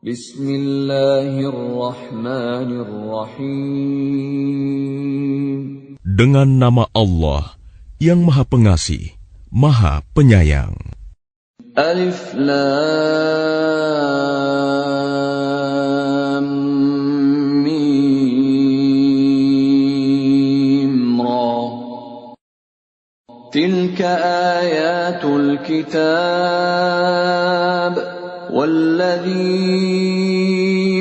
Bismillahirrahmanirrahim. Dengan nama Allah yang Maha Pengasih, Maha Penyayang. Alif Lam Mim Ra. Tilka ayatul kitab والذي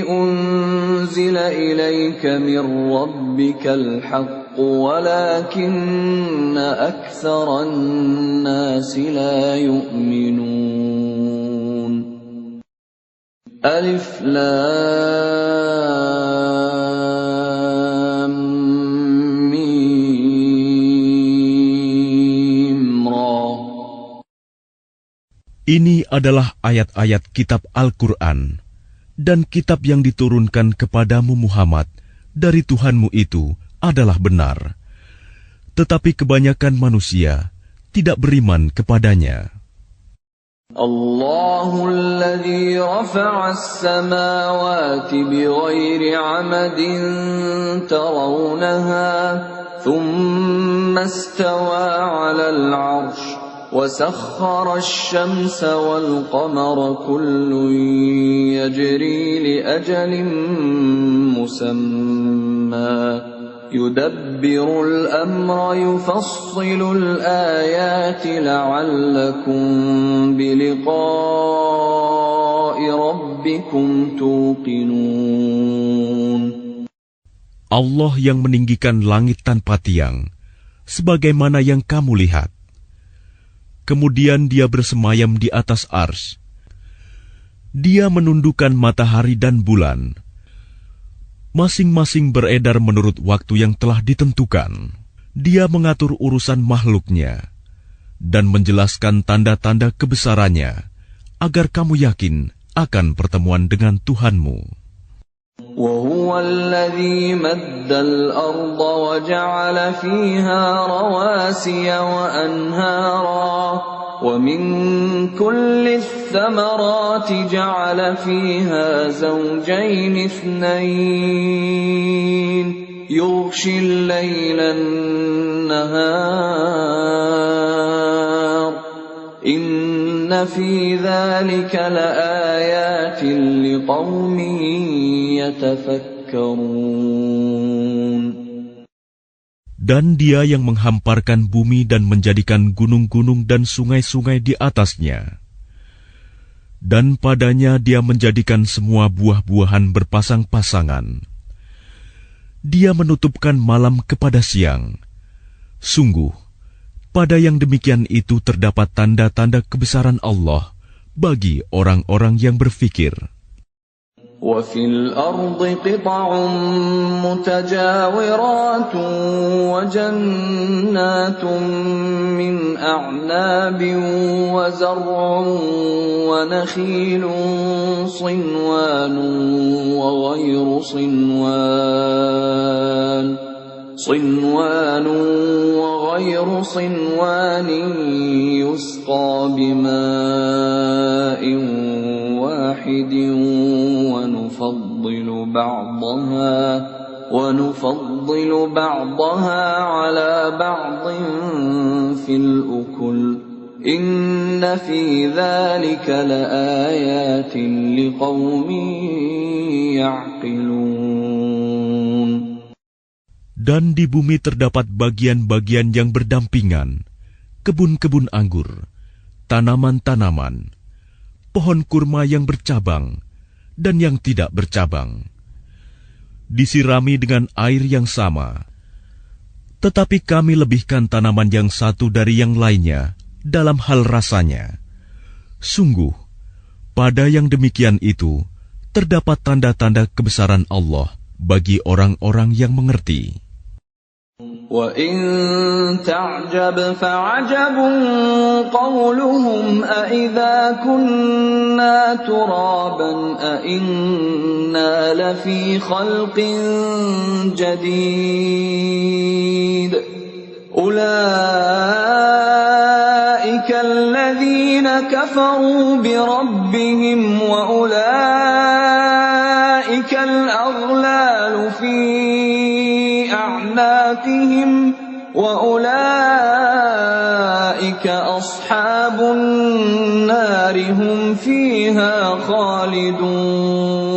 أنزل إليك من ربك الحق ولكن أكثر الناس لا يؤمنون ألف لام ميم را. Ini adalah ayat-ayat kitab Al-Quran dan kitab yang diturunkan kepadamu Muhammad dari Tuhanmu itu adalah benar. Tetapi kebanyakan manusia tidak beriman kepadanya. Allahul ladzi rafa'a as-samawati bighairi 'amadin tarawnaha thumma istawa 'alal 'arsy وسخر الشمس والقمر كل يجري لأجل مسمى يدبر الأمر يفصل الآيات لعلكم بلقاء ربكم توقنون. Allah yang meninggikan langit tanpa tiang, sebagaimana yang kamu lihat. Kemudian dia bersemayam di atas ars. Dia menundukkan matahari dan bulan. Masing-masing beredar menurut waktu yang telah ditentukan. Dia mengatur urusan makhluknya dan menjelaskan tanda-tanda kebesarannya agar kamu yakin akan pertemuan dengan Tuhanmu. وهو الذي مد الأرض وجعل فيها رواسي وأنهارا ومن كل الثمرات جعل فيها زوجين اثنين يغشي الليل النهار إن في ذلك لآيات لقوم يتفكرون. Dan dia yang menghamparkan bumi dan menjadikan gunung-gunung dan sungai-sungai di atasnya. Dan padanya dia menjadikan semua buah-buahan berpasang-pasangan. Dia menutupkan malam kepada siang. Sungguh, pada yang demikian itu terdapat tanda-tanda kebesaran Allah bagi orang-orang yang berfikir. وَفِي الْأَرْضِ قِطَعٌ مُتَجَاوِرَاتٌ وَجَنَّاتٌ مِّنْ أَعْنَابٍ وَزَرْعٌ وَنَخِيلٌ صِنْوَانٌ وَغَيْرُ صِنْوَانٍ يُسْقَى بِمَاءٍ واحد ونفضل بعضها على بعض في الأكل إن في ذلك لآيات لقوم يعقلون. Dan di bumi terdapat bagian-bagian yang berdampingan, kebun-kebun anggur, tanaman-tanaman, pohon kurma yang bercabang dan yang tidak bercabang, disirami dengan air yang sama. Tetapi kami lebihkan tanaman yang satu dari yang lainnya dalam hal rasanya. Sungguh, pada yang demikian itu terdapat tanda-tanda kebesaran Allah bagi orang-orang yang mengerti. وَإِن تَعْجَبْ فَعَجَبٌ قَوْلُهُمْ أَإِذَا كُنَّا تُرَابًا أَإِنَّا لَفِي خَلْقٍ جَدِيدٍ أُولَئِكَ الَّذِينَ كَفَرُوا بِرَبِّهِمْ وَأُولَئِكَ في أعناقهم وأولئك أصحاب النار هم فيها خالدون.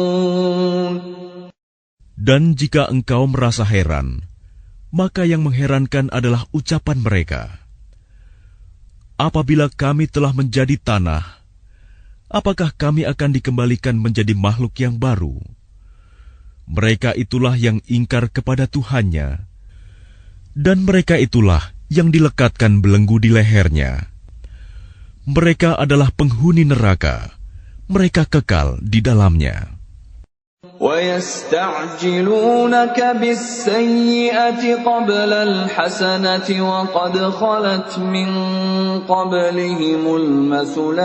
Dan jika engkau merasa heran, maka yang mengherankan adalah ucapan mereka. Apabila kami telah menjadi tanah, apakah kami akan dikembalikan menjadi makhluk yang baru? Mereka itulah yang ingkar kepada Tuhannya, dan mereka itulah yang dilekatkan belenggu di lehernya. Mereka adalah penghuni neraka, mereka kekal di dalamnya. وَيَسْتَعْجِلُونَكَ بِالسَّيِّئَةِ قَبْلَ الْحَسَنَةِ وَقَدْ خَلَتْ مِنْ قَبْلِهِمُ الْمَثُلَاتُ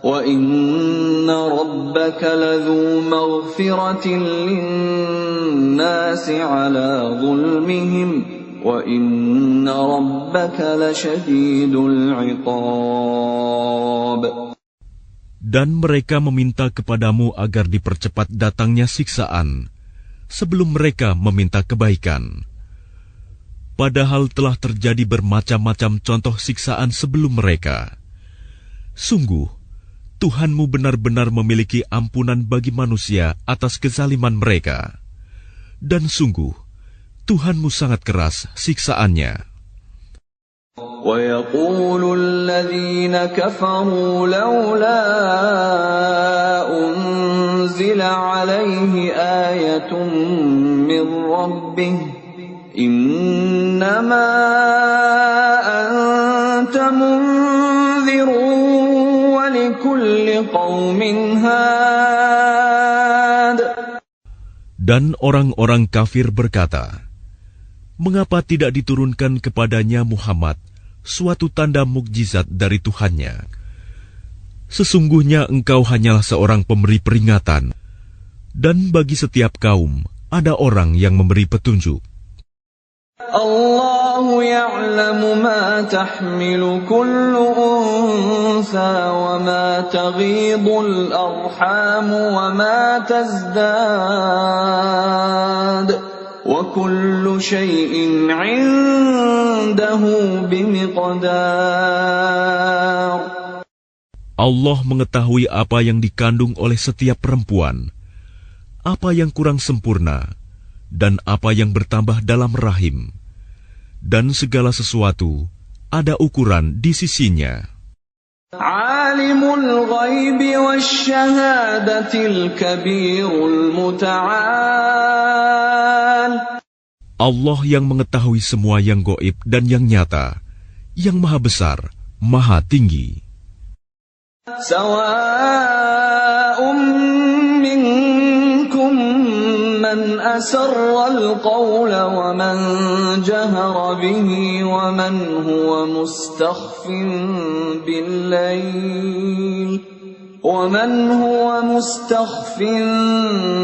وَإِنَّ رَبَّكَ لَذُو مَغْفِرَةٍ لِلنَّاسِ عَلَى ظُلْمِهِمْ وَإِنَّ رَبَّكَ لَشَدِيدُ الْعِقَابِ. Dan mereka meminta kepadamu agar dipercepat datangnya siksaan, sebelum mereka meminta kebaikan. Padahal telah terjadi bermacam-macam contoh siksaan sebelum mereka. Sungguh, Tuhanmu benar-benar memiliki ampunan bagi manusia atas kezaliman mereka. Dan sungguh, Tuhanmu sangat keras siksaannya. وَيَقُولُ الَّذِينَ كَفَرُوا لَوْلَا أُنْزِلَ عَلَيْهِ آيَةٌ مِّن رَّبِّهِ إِنَّمَا أَنْتَ مُنذِرٌ وَلِكُلِّ قَوْمٍ هَادٍ. Dan orang-orang kafir berkata, mengapa tidak diturunkan kepadanya Muhammad suatu tanda mukjizat dari Tuhannya? Sesungguhnya engkau hanyalah seorang pemberi peringatan, dan bagi setiap kaum ada orang yang memberi petunjuk. Allahu ya'lamu ma tahmilu kullu unsa wa ma taghidul arham wa ma tazdad. وَكُلُّ شَيْءٍ عِندَهُ بِمِقْدَارٍ. Allah mengetahui apa yang dikandung oleh setiap perempuan, apa yang kurang sempurna, dan apa yang bertambah dalam rahim. Dan segala sesuatu ada ukuran di sisinya. Alimul ghaibi wasyahadatil kabirul muta'al. Allah yang mengetahui semua yang gaib dan yang nyata, yang maha besar, maha tinggi. Sawa'un minkum man asarral qawla wa man jahara bihi wa man huwa mustakhfin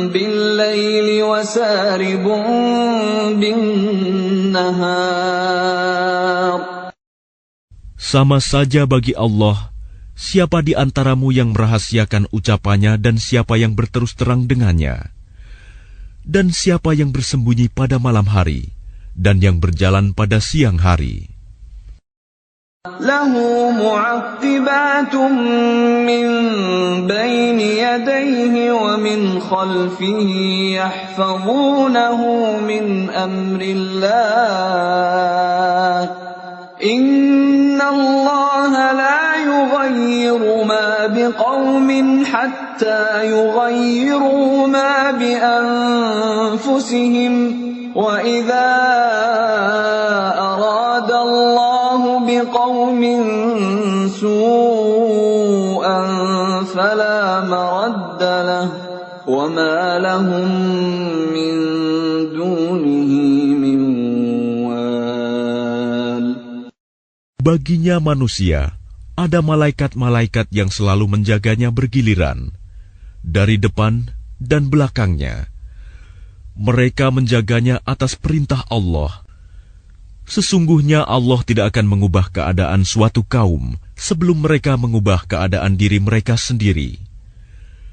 bil-lail wa saribun bin-nahar. Sama saja bagi Allah, siapa di antaramu yang merahasiakan ucapannya dan siapa yang berterus terang dengannya, dan siapa yang bersembunyi pada malam hari dan yang berjalan pada siang hari. Lahu mu'aqqibatun min bayni yadayhi wa min khalfihi yahfazunahu min amrillah. Inna Allah la yughayyiru ma biqawmin hatta yughayyiru ma bi anfusihim wa idza arada Allah biqawmin su'an fala maradda lahu wa ma lahum min dunihi min wal. Baginya manusia, ada malaikat-malaikat yang selalu menjaganya bergiliran, dari depan dan belakangnya. Mereka menjaganya atas perintah Allah. Sesungguhnya Allah tidak akan mengubah keadaan suatu kaum sebelum mereka mengubah keadaan diri mereka sendiri.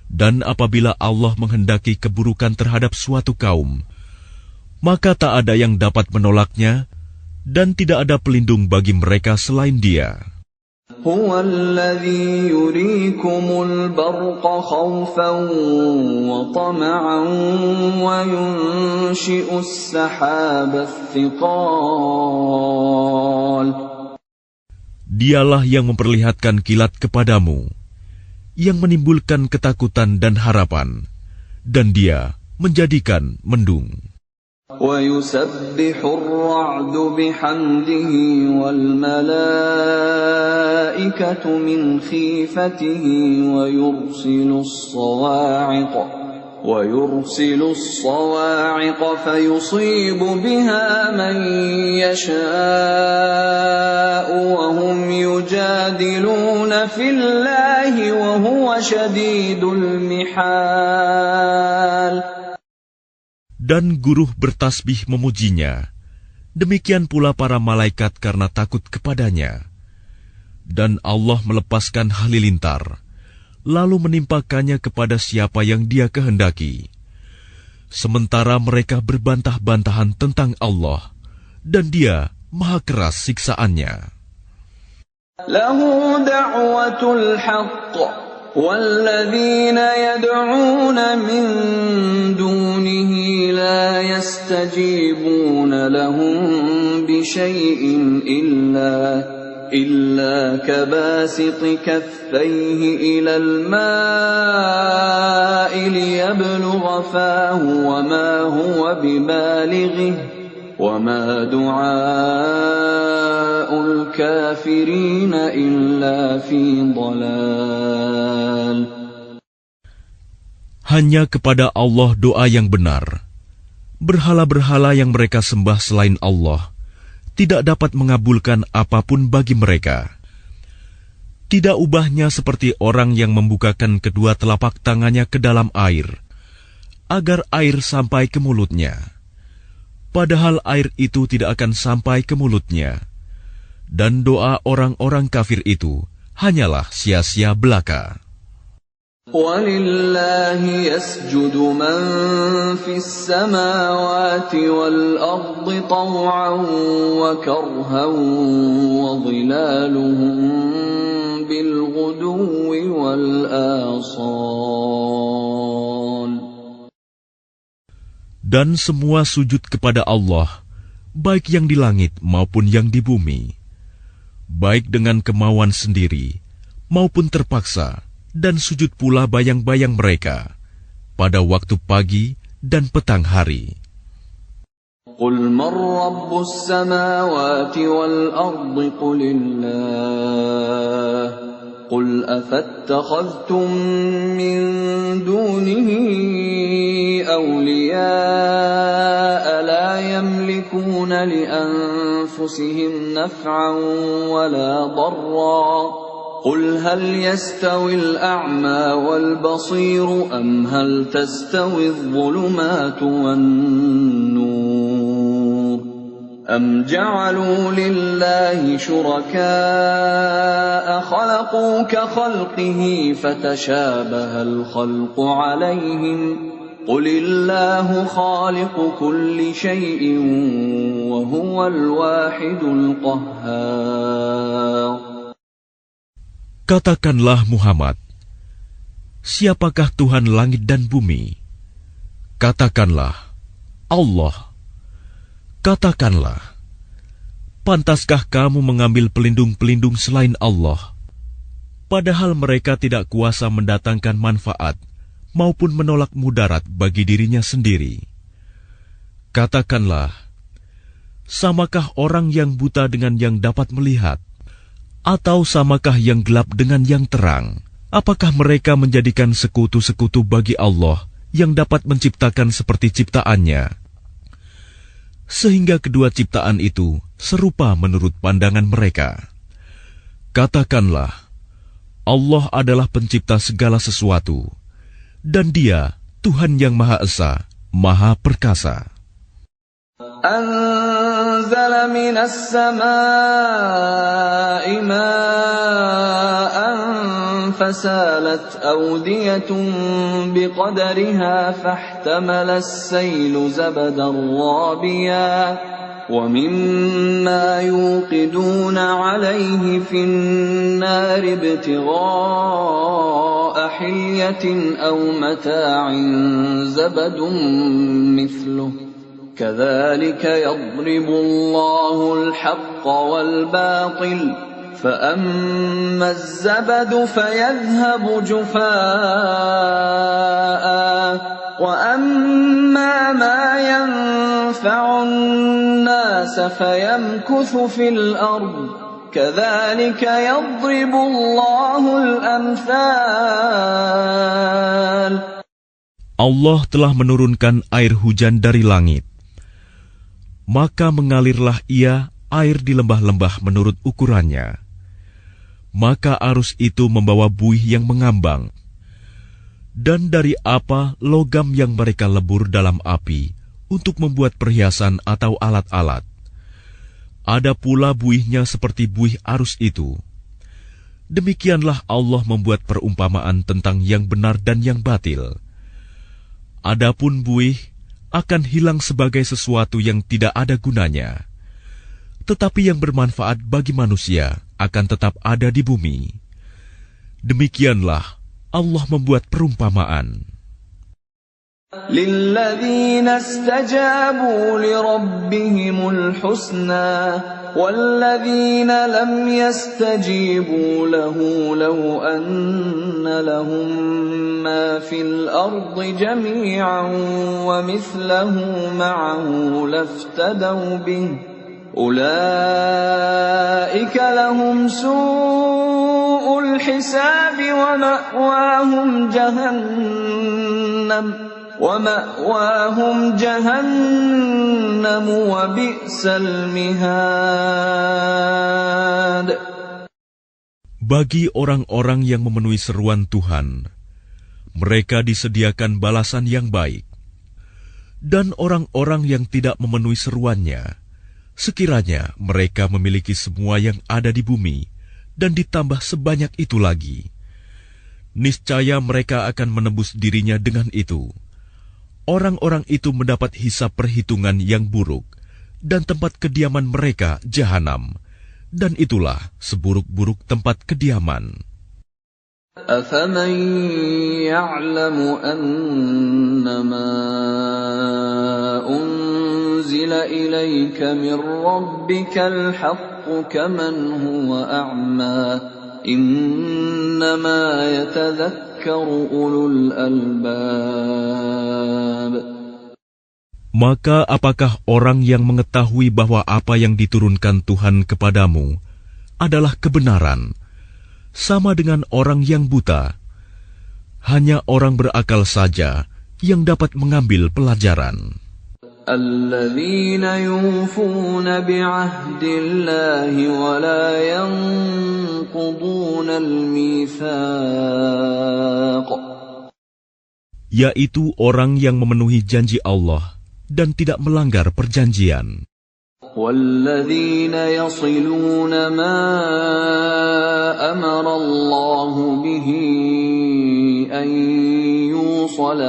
Dan apabila Allah menghendaki keburukan terhadap suatu kaum, maka tak ada yang dapat menolaknya, dan tidak ada pelindung bagi mereka selain Dia. هو الذي يريكم البرق خوفا وطمعا وينشئ السحاب الثقال. Dialah yang memperlihatkan kilat kepadamu, yang menimbulkan ketakutan dan harapan, dan Dia menjadikan mendung. وَيُسَبِّحُ الرَّعْدُ بِحَمْدِهِ وَالْمَلَائِكَةُ مِنْ خِيفَتِهِ وَيُرْسِلُ الصَّوَاعِقَ فَيُصِيبُ بِهَا مَن يَشَاءُ وَهُمْ يُجَادِلُونَ فِي اللَّهِ وَهُوَ شَدِيدُ الْمِحَالِ. Dan guruh bertasbih memujinya, demikian pula para malaikat karena takut kepadanya. Dan Allah melepaskan halilintar, lalu menimpakannya kepada siapa yang Dia kehendaki. Sementara mereka berbantah-bantahan tentang Allah, dan Dia maha keras siksaannya. Lahu da'watul haqq والذين يدعون من دونه لا يستجيبون لهم بشيء إلا كباسط كفيه إلى الماء ليبلغ فاه وما هو ببالغه وما دعاء الكافرين إلا في ضلال. Hanya kepada Allah doa yang benar. Berhala-berhala yang mereka sembah selain Allah tidak dapat mengabulkan apapun bagi mereka. Tidak ubahnya seperti orang yang membukakan kedua telapak tangannya ke dalam air, agar air sampai ke mulutnya. Padahal air itu tidak akan sampai ke mulutnya. Dan doa orang-orang kafir itu hanyalah sia-sia belaka. وَلِلَّهِ يَسْجُدُ مَن فِي السَّمَاوَاتِ وَالْأَرْضِ طَوْعًا وَكَرْهًا وَظِلَالُهُم بِالْغُدُوِّ وَالْآصَالِ. Dan semua sujud kepada Allah, baik yang di langit maupun yang di bumi, baik dengan kemauan sendiri maupun terpaksa, dan sujud pula bayang-bayang mereka pada waktu pagi dan petang hari. قُلْ مَنْ رَبُّ السَّمَاوَاتِ وَالْأَرْضِ قُلِ اللَّهُ قُلْ أَفَاتَّخَذْتُم مِّن دُونِهِ أَوْلِيَاءَ لَا يَمْلِكُونَ لِأَنفُسِهِمْ نَفْعًا وَلَا ضَرًّا قُلْ هَلْ يَسْتَوِي الْأَعْمَى وَالْبَصِيرُ أَمْ هَلْ تَسْتَوِي الظُّلُمَاتُ وَالنُّورُ أَمْ جَعَلُوا لِلَّهِ شُرَكَاءَ خَلَقُوا كَخَلْقِهِ فَتَشَابَهَ الْخَلْقُ عَلَيْهِمْ قُلِ اللَّهُ خَالِقُ كُلِّ شَيْءٍ وَهُوَ الْوَاحِدُ الْقَهَّارُ. Katakanlah Muhammad, siapakah Tuhan langit dan bumi? Katakanlah, Allah. Katakanlah, pantaskah kamu mengambil pelindung-pelindung selain Allah, padahal mereka tidak kuasa mendatangkan manfaat maupun menolak mudarat bagi dirinya sendiri? Katakanlah, samakah orang yang buta dengan yang dapat melihat? Atau samakah yang gelap dengan yang terang? Apakah mereka menjadikan sekutu-sekutu bagi Allah yang dapat menciptakan seperti ciptaannya? Sehingga kedua ciptaan itu serupa menurut pandangan mereka. Katakanlah, Allah adalah pencipta segala sesuatu, dan Dia Tuhan yang Maha Esa, Maha Perkasa. أنزل من السماء ماء فسالت أودية بقدرها فاحتمل السيل زبدا رابيا ومما يوقدون عليه في النار ابتغاء حلية أو متاع زبد مثله كذلك يضرب الله الحق والباطل فأما الزبد فيذهب جفاء وأما ما ينفع الناس فيمكث في الأرض كذلك يضرب الله الأمثال. Allah telah menurunkan air hujan dari langit. Maka mengalirlah ia air di lembah-lembah menurut ukurannya. Maka arus itu membawa buih yang mengambang. Dan dari apa logam yang mereka lebur dalam api untuk membuat perhiasan atau alat-alat. Ada pula buihnya seperti buih arus itu. Demikianlah Allah membuat perumpamaan tentang yang benar dan yang batil. Adapun buih akan hilang sebagai sesuatu yang tidak ada gunanya. Tetapi yang bermanfaat bagi manusia akan tetap ada di bumi. Demikianlah Allah membuat perumpamaan. لِلَّذِينَ اسْتَجَابُوا لِرَبِّهِمُ الْحُسْنَى وَالَّذِينَ لَمْ يَسْتَجِيبُوا لَهُ لَوْ أَنَّ لَهُم مَّا فِي الْأَرْضِ جَمِيعًا وَمِثْلَهُ مَعَهُ لَافْتَدَوْا بِهِ أُولَئِكَ لَهُمْ سُوءُ الْحِسَابِ وَمَأْوَاهُمْ جَهَنَّمُ وَبِئْسَ الْمِهَادُ. Bagi orang-orang yang memenuhi seruan Tuhan, mereka disediakan balasan yang baik. Dan orang-orang yang tidak memenuhi seruannya, sekiranya mereka memiliki semua yang ada di bumi dan ditambah sebanyak itu lagi, niscaya mereka akan menebus dirinya dengan itu. Orang-orang itu mendapat hisab perhitungan yang buruk, dan tempat kediaman mereka jahanam, dan itulah seburuk-buruk tempat kediaman. أَفَمَن يَعْلَمُ أَنَّمَا أُنزِلَ إِلَيْكَ مِن رَّبِّكَ الْحَقُّ كَمَنْ هُوَ أَعْمَىٰ إِنَّمَا يَتَذَكَّرُ أُولُو الْأَلْبَابِ. Maka apakah orang yang mengetahui bahwa apa yang diturunkan Tuhan kepadamu adalah kebenaran, sama dengan orang yang buta? Hanya orang berakal saja yang dapat mengambil pelajaran. الَّذِينَ يُوفُونَ بِعَهْدِ اللَّهِ وَلَا يَنقُضُونَ الْمِيثَاقَ. Yaitu orang yang memenuhi janji Allah dan tidak melanggar perjanjian. وَالَّذِينَ يَصِلُونَ مَا أَمَرَ اللَّهُ بِهِ أَن يُوصَلَ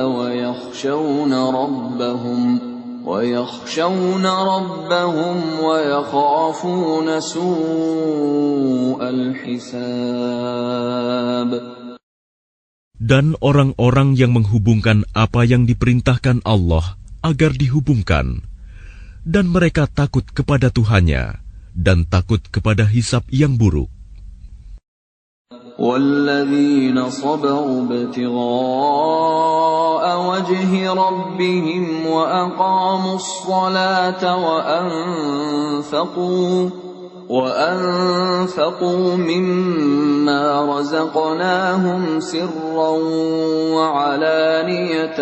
وَيَخْشَوْنَ رَبَّهُمْ وَيَخَافُونَ سُوءَ الْحِسَابِ. Dan orang-orang yang menghubungkan apa yang diperintahkan Allah agar dihubungkan, dan mereka takut kepada Tuhannya dan takut kepada hisab yang buruk. وَالَّذِينَ صَبَرُوا ابْتِغَاءَ وَجْهِ رَبِّهِمْ وَأَقَامُوا الصَّلَاةَ وَأَنفَقُوا مِمَّا رَزَقْنَاهُمْ سِرًّا وَعَلَانِيَةً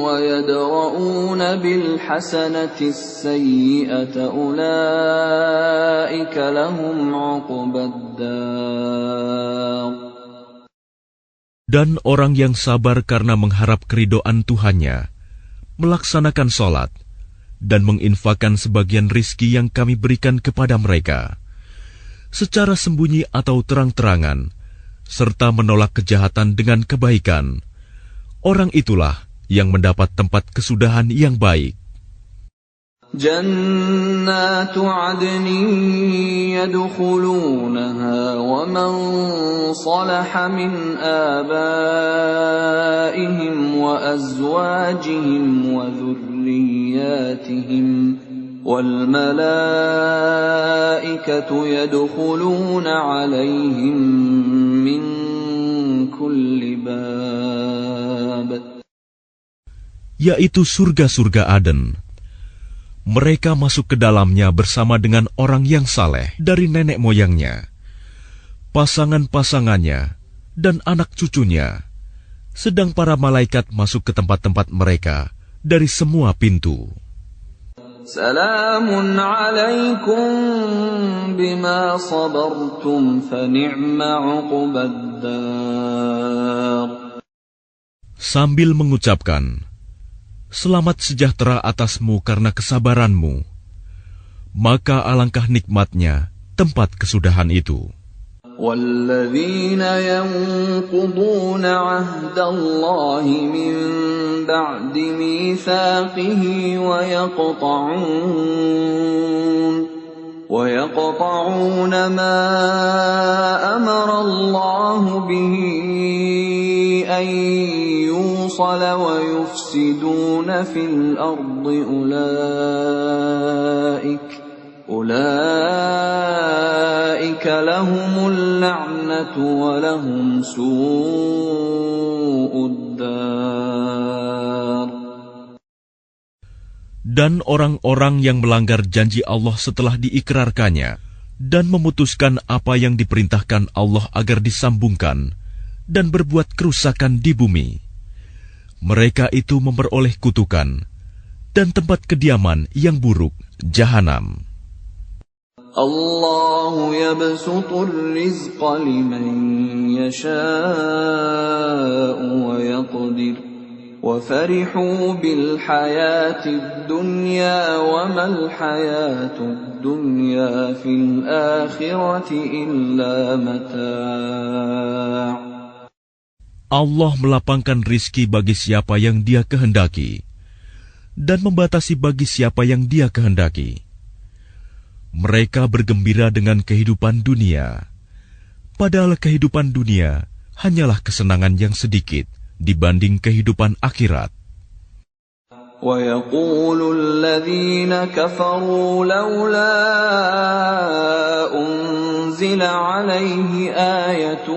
وَيَدْرَءُونَ بِالْحَسَنَةِ السَّيِّئَةَ أُولَئِكَ لَهُمْ عُقْبَى الدَّارِ. Dan orang yang sabar karena mengharap keridhaan Tuhannya, melaksanakan sholat, dan menginfakkan sebagian rizki yang kami berikan kepada mereka, secara sembunyi atau terang-terangan, serta menolak kejahatan dengan kebaikan, orang itulah yang mendapat tempat kesudahan yang baik. جنات عدن يدخلونها ومن صلح من آبائهم وأزواجهم وذرياتهم والملائكة يدخلون عليهم من كل باب. Yaitu surga-surga Aden. Mereka masuk ke dalamnya bersama dengan orang yang saleh dari nenek moyangnya, pasangan-pasangannya, dan anak cucunya. Sedang para malaikat masuk ke tempat-tempat mereka dari semua pintu. Salamun alaikum bima sabartum fa ni'ma 'uqbaddar. Sambil mengucapkan, selamat sejahtera atasmu karena kesabaranmu, maka alangkah nikmatnya tempat kesudahan itu. وَالَّذِينَ يَنقُضُونَ عَهْدَ اللَّهِ مِن بَعْدِ مِيثَاقِهِ وَيَقْطَعُونَ مَا أَمَرَ اللَّهُ بِهِ أَن يُوصَلَ وَيُفْسِدُونَ فِي الْأَرْضِ أُولَئِكَ لَهُمُ اللَّعْنَةُ وَلَهُمْ سُوءُ الدَّارِ. Dan orang-orang yang melanggar janji Allah setelah diikrarkannya dan memutuskan apa yang diperintahkan Allah agar disambungkan dan berbuat kerusakan di bumi, mereka itu memperoleh kutukan dan tempat kediaman yang buruk, Jahanam. Allahu yabsutur rizqa liman yasha'u wa yaqdir wa farihu bil hayatid dunya wa mal hayatud dunya fil akhirati illa mata'. Allah melapangkan rizki bagi siapa yang Dia kehendaki dan membatasi bagi siapa yang Dia kehendaki. Mereka bergembira dengan kehidupan dunia, padahal kehidupan dunia hanyalah kesenangan yang sedikit dibanding kehidupan akhirat. وَيَقُولُ الَّذِينَ كَفَرُوا لَوْلَا أُنزِلَ عَلَيْهِ آيَةٌ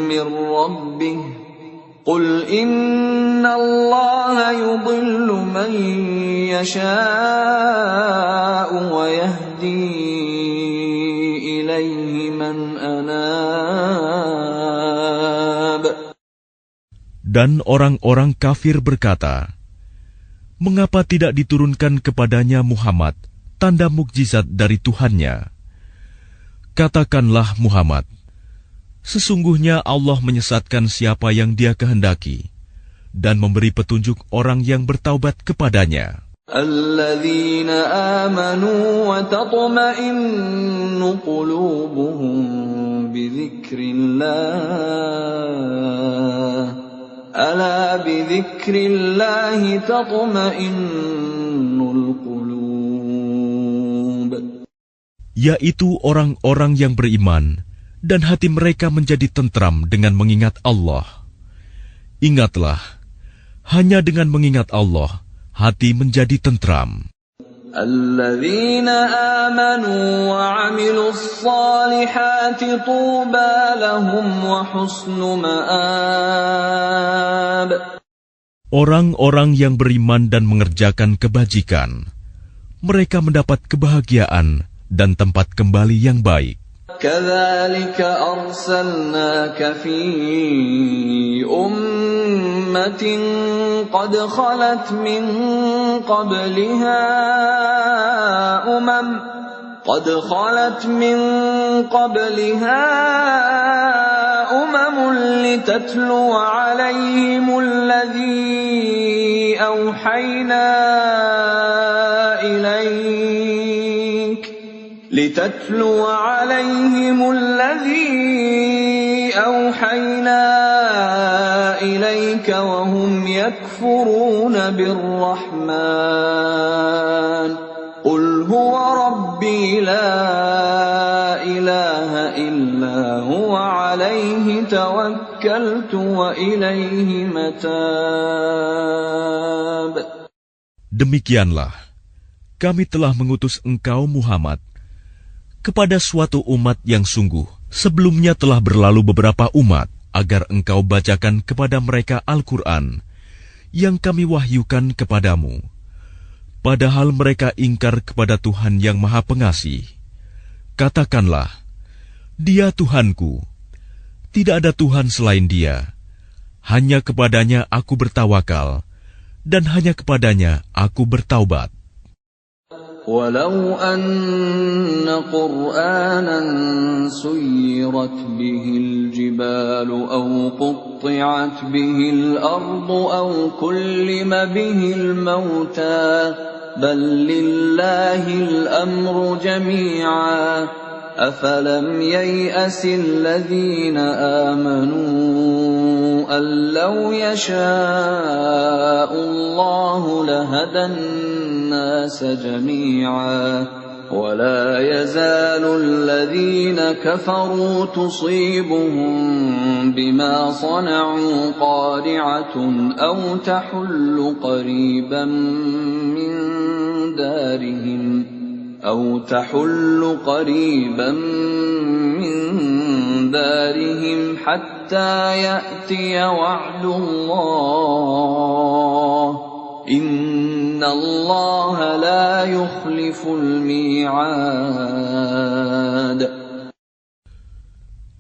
مِّن رَّبِّهِ قُلْ إِنَّ اللَّهَ يُضِلُّ مَن يَشَاءُ وَيَهْدِي إِلَيْهِ مَنْ أَنَابَ. Dan orang-orang kafir berkata, mengapa tidak diturunkan kepadanya Muhammad tanda mukjizat dari Tuhannya? Katakanlah Muhammad, sesungguhnya Allah menyesatkan siapa yang Dia kehendaki dan memberi petunjuk orang yang bertaubat kepadanya. الَّذِينَ آمَنُوا وَتَطْمَئِنُّ قُلُوبُهُم بِذِكْرِ اللَّهِ أَلَا بِذِكْرِ اللَّهِ تَطْمَئِنُّ الْقُلُوبُ. Yaitu orang-orang yang beriman dan hati mereka menjadi tentram dengan mengingat Allah. Ingatlah, hanya dengan mengingat Allah, hati menjadi tentram. الَّذِينَ آمَنُوا وَعَمِلُوا الصَّالِحَاتِ طُوبَى لَهُمْ وَحُسْنُ مَآبٍ. Orang-orang yang beriman dan mengerjakan kebajikan, mereka mendapat kebahagiaan dan tempat kembali yang baik. كَذَلِكَ أَرْسَلْنَاكَ فِي أُمَّةٍ قَدْ خَلَتْ مِن قَبْلِهَا أُمَمٌ لِتَتْلُوَ عَلَيْهِمُ الَّذِي أوحينا إليك وهم يكفرون بالرحمن قل هو ربي لا إله إلا هو عليه توكلت وإليه متاب. Demikianlah, kami telah mengutus engkau Muhammad kepada suatu umat yang sungguh sebelumnya telah berlalu beberapa umat agar engkau bacakan kepada mereka Al-Quran yang kami wahyukan kepadamu. Padahal mereka ingkar kepada Tuhan yang Maha Pengasih. Katakanlah, Dia Tuhanku, tidak ada Tuhan selain Dia. Hanya kepadanya aku bertawakal, dan hanya kepadanya aku bertaubat. ولو أن قرآنا سيرت به الجبال أو قطعت به الأرض أو كلم به الموتى بل لله الأمر جميعا أفلم ييأس الذين آمنوا أن لو يشاء الله لهدى الناس جميعا ولا يزال الذين كفروا تصيبهم بما صنعوا قارعة أو تحل قريبا من دارهم حتى يأتي وعد الله إن الله لا يخلف الميعاد.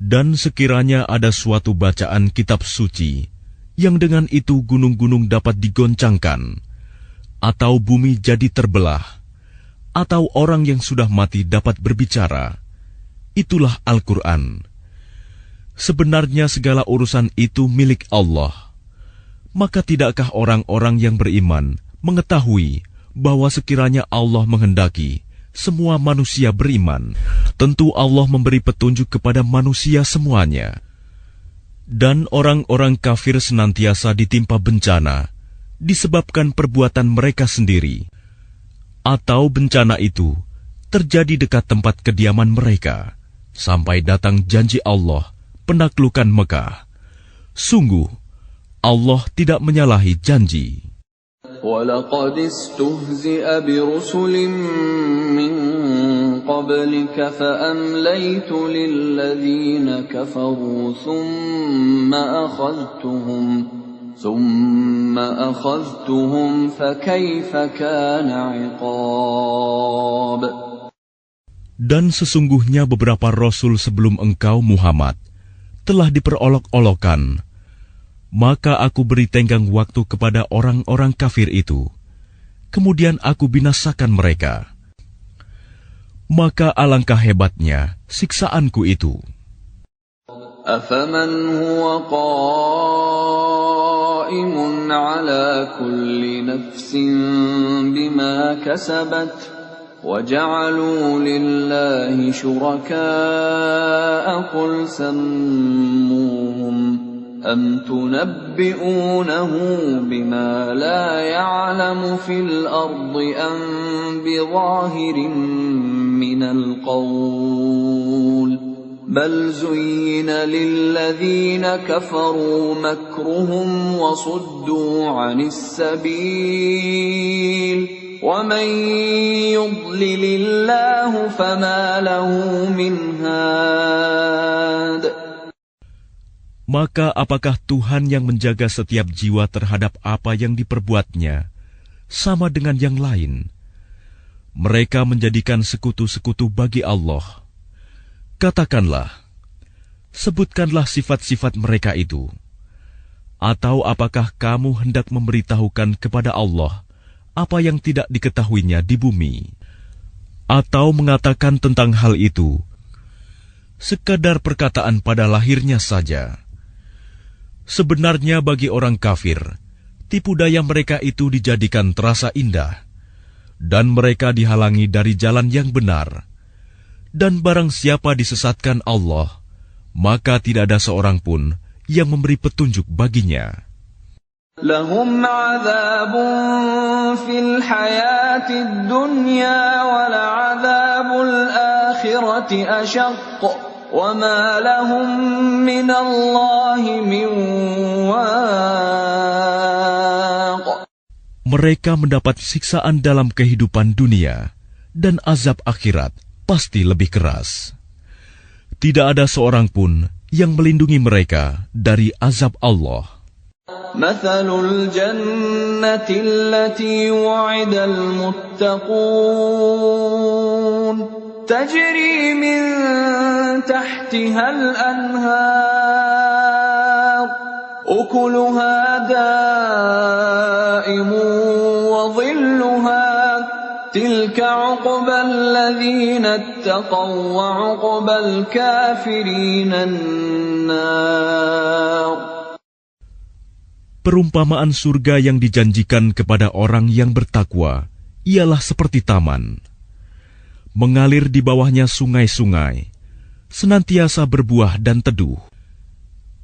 Dan sekiranya ada suatu bacaan kitab suci yang dengan itu gunung-gunung dapat digoncangkan, atau bumi jadi terbelah, atau orang yang sudah mati dapat berbicara, itulah Al-Quran. Sebenarnya segala urusan itu milik Allah. Maka tidakkah orang-orang yang beriman mengetahui bahwa sekiranya Allah menghendaki semua manusia beriman, tentu Allah memberi petunjuk kepada manusia semuanya. Dan orang-orang kafir senantiasa ditimpa bencana disebabkan perbuatan mereka sendiri, atau bencana itu terjadi dekat tempat kediaman mereka, sampai datang janji Allah penaklukan Mekah. Sungguh, Allah tidak menyalahi janji. وَلَقَدِ اسْتُهْزِئَ بِرُسُلٍ مِّن قَبْلِكَ فَأَمْلَيْتُ لِلَّذِينَ كَفَرُوا ثُمَّ أَخَذْتُهُمْ فَكَيْفَ كَانَ عِقَابِ. Dan sesungguhnya beberapa rasul sebelum engkau Muhammad telah diperolok-olokkan, maka aku beri tenggang waktu kepada orang-orang kafir itu. Kemudian aku binasakan mereka. Maka alangkah hebatnya siksaanku itu. أَفَمَنْ هُوَ قَائِمٌ عَلَى كُلِّ نَفْسٍ بِمَا كَسَبَتْ وَجَعَلُوا لِلَّهِ شُرَكَاءَ قُلْ سَمُّوهُمْ أَمْ تُنَبِّئُونَهُ بِمَا لَا يَعْلَمُ فِي الْأَرْضِ أَمْ بِظَاهِرٍ مِّنَ الْقَوْلِ بَلْ زُيِّنَ لِلَّذِينَ كَفَرُوا مَكْرُهُمْ وَصُدُّوا عَنِ السَّبِيلِ وَمَنْ يُضْلِلِ اللَّهُ فَمَا لَهُ مِنْ هَادٍ. Maka apakah Tuhan yang menjaga setiap jiwa terhadap apa yang diperbuatnya sama dengan yang lain? Mereka menjadikan sekutu-sekutu bagi Allah. Katakanlah, sebutkanlah sifat-sifat mereka itu. Atau apakah kamu hendak memberitahukan kepada Allah apa yang tidak diketahuinya di bumi? Atau mengatakan tentang hal itu sekadar perkataan pada lahirnya saja? Sebenarnya bagi orang kafir, tipu daya mereka itu dijadikan terasa indah, dan mereka dihalangi dari jalan yang benar. Dan barang siapa disesatkan Allah, maka tidak ada seorang pun yang memberi petunjuk baginya. Lahum 'adzabun fil hayatid dunya wa la'adzabul akhirati asyaqq wa ma lahum minallahi min waq. Mereka mendapat siksaan dalam kehidupan dunia, dan azab akhirat pasti lebih keras. Tidak ada seorang pun yang melindungi mereka dari azab Allah. Mathalul jannati allati wu'idal muttaqun tajri min tahtihal anhar ukuluha da'imun wa dhilluha tilka 'uqbal ladzina ittaqaw wa 'uqbal kafirina an-nar. Perumpamaan surga yang dijanjikan kepada orang yang bertakwa ialah seperti taman. Mengalir di bawahnya sungai-sungai, senantiasa berbuah dan teduh.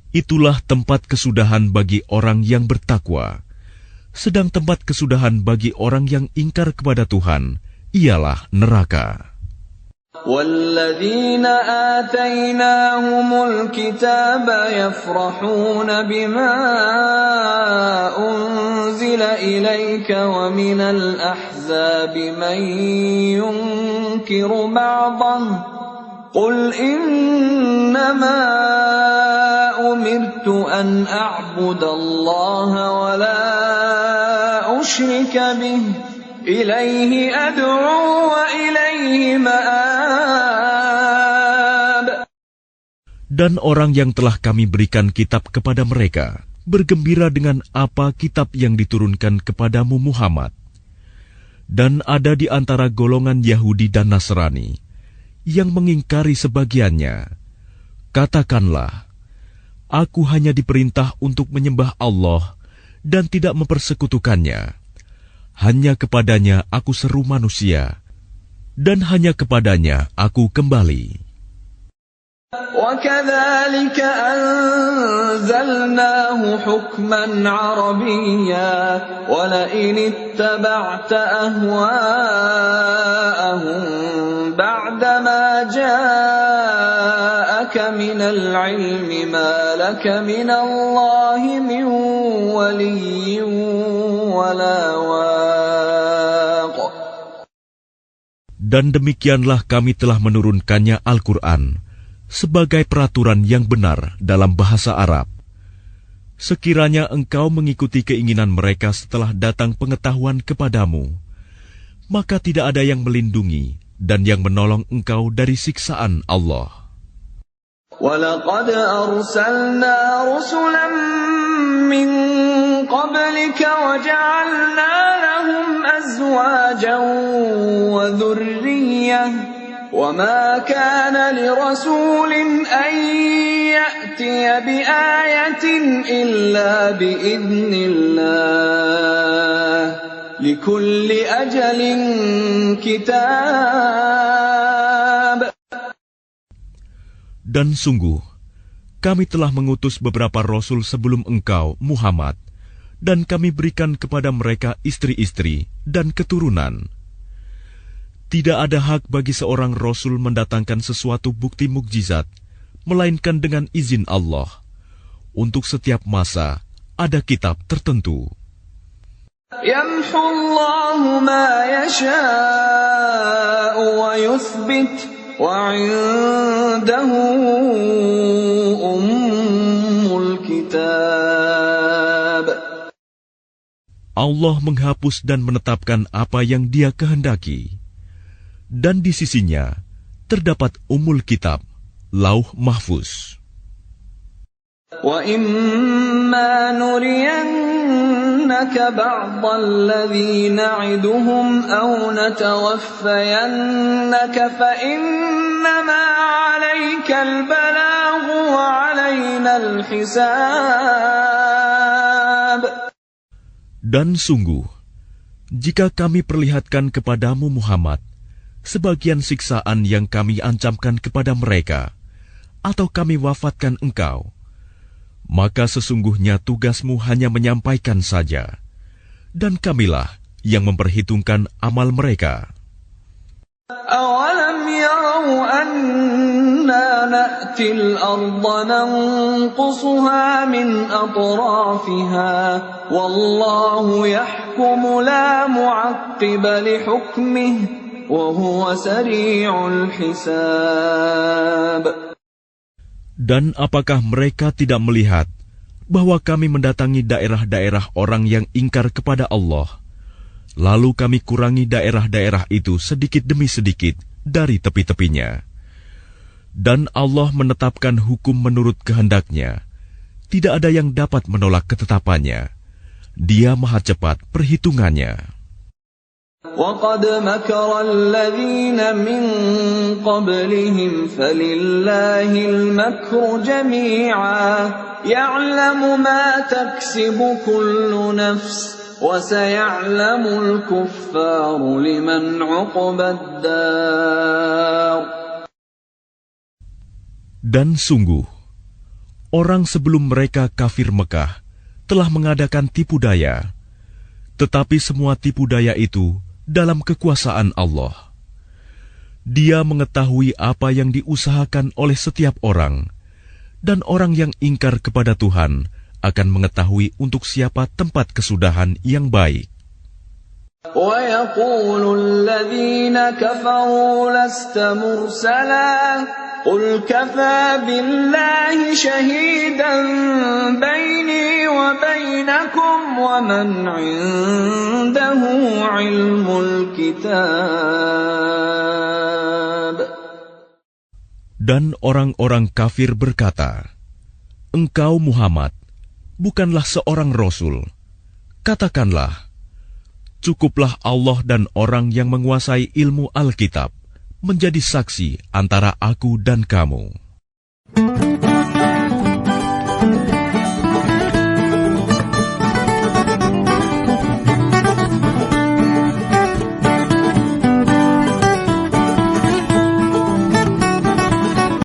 Itulah tempat kesudahan bagi orang yang bertakwa. Sedang tempat kesudahan bagi orang yang ingkar kepada Tuhan ialah neraka. وَالَّذِينَ آتَيْنَاهُمُ الْكِتَابَ يَفْرَحُونَ بِمَا أُنْزِلَ إِلَيْكَ وَمِنَ الْأَحْزَابِ مَنْ يُنْكِرُ بَعْضَهُ قُلْ إِنَّمَا أُمِرْتُ أَنْ أَعْبُدَ اللَّهَ وَلَا أُشْرِكَ بِهِ إِلَيْهِ أَدْعُو وَإِلَيْهِ مَآبِ. Dan orang yang telah kami berikan kitab kepada mereka bergembira dengan apa kitab yang diturunkan kepadamu Muhammad. Dan ada di antara golongan Yahudi dan Nasrani yang mengingkari sebagiannya. Katakanlah, aku hanya diperintah untuk menyembah Allah dan tidak mempersekutukannya. Hanya kepadanya aku seru manusia, dan hanya kepadanya aku kembali. وَكَذَلِكَ أَنزَلْنَاهُ حُكْمًا عَرَبِيًّا وَلَئِنِ اتَّبَعْتَ أَهْوَاءَهُمْ بَعْدَمَا جَاءَكَ مِنَ الْعِلْمِ مَا لَكَ مِنَ اللَّهِ مِنْ وَلِيٍّ وَلَا وَاقٍ. Dan demikianlah kami telah menurunkannya Al-Quran sebagai peraturan yang benar dalam bahasa Arab. Sekiranya engkau mengikuti keinginan mereka setelah datang pengetahuan kepadamu, maka tidak ada yang melindungi dan yang menolong engkau dari siksaan Allah. وَلَقَدْ أَرْسَلْنَا رُسُلًا مِّن قَبْلِكَ وَجَعَلْنَا لَهُمْ أَزْوَاجًا وَذُرِّيَّةً وَمَا كَانَ لِرَسُولٍ أَن يَأْتِيَ بِآيَةٍ إِلَّا بِإِذْنِ اللَّهِ لِكُلِّ أَجَلٍ كِتَابٌ. Dan sungguh, kami telah mengutus beberapa rasul sebelum engkau, Muhammad, dan kami berikan kepada mereka istri-istri dan keturunan. Tidak ada hak bagi seorang rasul mendatangkan sesuatu bukti mukjizat, melainkan dengan izin Allah. Untuk setiap masa, ada kitab tertentu. يَمْحُو اللَّهُ مَا يَشَاءُ وَيُثْبِتُ وَعِندَهُ أُمُّ الْكِتَابِ. Allah menghapus dan menetapkan apa yang Dia kehendaki. Dan di sisinya terdapat Ummul Kitab, Lauh Mahfuz. وَإِمَّا نُرِيَنَّكَ بَعْضَ الَّذِي نَعِدُهُمْ أَوْ نَتَوَفَّيَنَّكَ فَإِنَّمَا عَلَيْكَ الْبَلَاغُ وَعَلَيْنَا الْحِسَابُ. Dan sungguh, jika kami perlihatkan kepadamu Muhammad sebagian siksaan yang kami ancamkan kepada mereka, atau kami wafatkan engkau, maka sesungguhnya tugasmu hanya menyampaikan saja, dan kamilah yang memperhitungkan amal mereka. أَوَلَمْ يَرَوْا أَنَّا نَأْتِي الْأَرْضَ نَنقُصُهَا مِنْ أَطْرَافِهَا وَاللَّهُ يَحْكُمُ لَا مُعَقِّبَ لِحُكْمِهِ وَهُوَ سَرِيعُ الْحِسَابِ. Dan apakah mereka tidak melihat bahwa kami mendatangi daerah-daerah orang yang ingkar kepada Allah, lalu kami kurangi daerah-daerah itu sedikit demi sedikit dari tepi-tepinya. Dan Allah menetapkan hukum menurut kehendaknya. Tidak ada yang dapat menolak ketetapannya. Dia maha cepat perhitungannya. وَقَدْ مَكَرَ الَّذِينَ مِنْ قَبْلِهِمْ فَلِلَّهِ الْمَكْرُ جَمِيعًا يَعْلَمُ مَا تَكْسِبُ كُلُّ نَفْسٍ وَسَيَعْلَمُ الْكُفَّارُ لِمَنْ عُقْبَى الدَّارِ. Dan sungguh, orang sebelum mereka kafir Mekah telah mengadakan tipu daya, tetapi semua tipu daya itu dalam kekuasaan Allah. Dia mengetahui apa yang diusahakan oleh setiap orang, dan orang yang ingkar kepada Tuhan akan mengetahui untuk siapa tempat kesudahan yang baik. وَيَقُولُ الَّذِينَ كَفَرُوا لَسْتَ مُرْسَلًا قُلْ كَفَى بِاللَّهِ شَهِيدًا بَيْنِي وَبَيْنَكُمْ وَمَنْ عِندَهُ عِلْمُ الْكِتَابِ. Dan orang-orang kafir berkata, "Engkau Muhammad bukanlah seorang rasul." Katakanlah, cukuplah Allah dan orang yang menguasai ilmu Alkitab menjadi saksi antara aku dan kamu.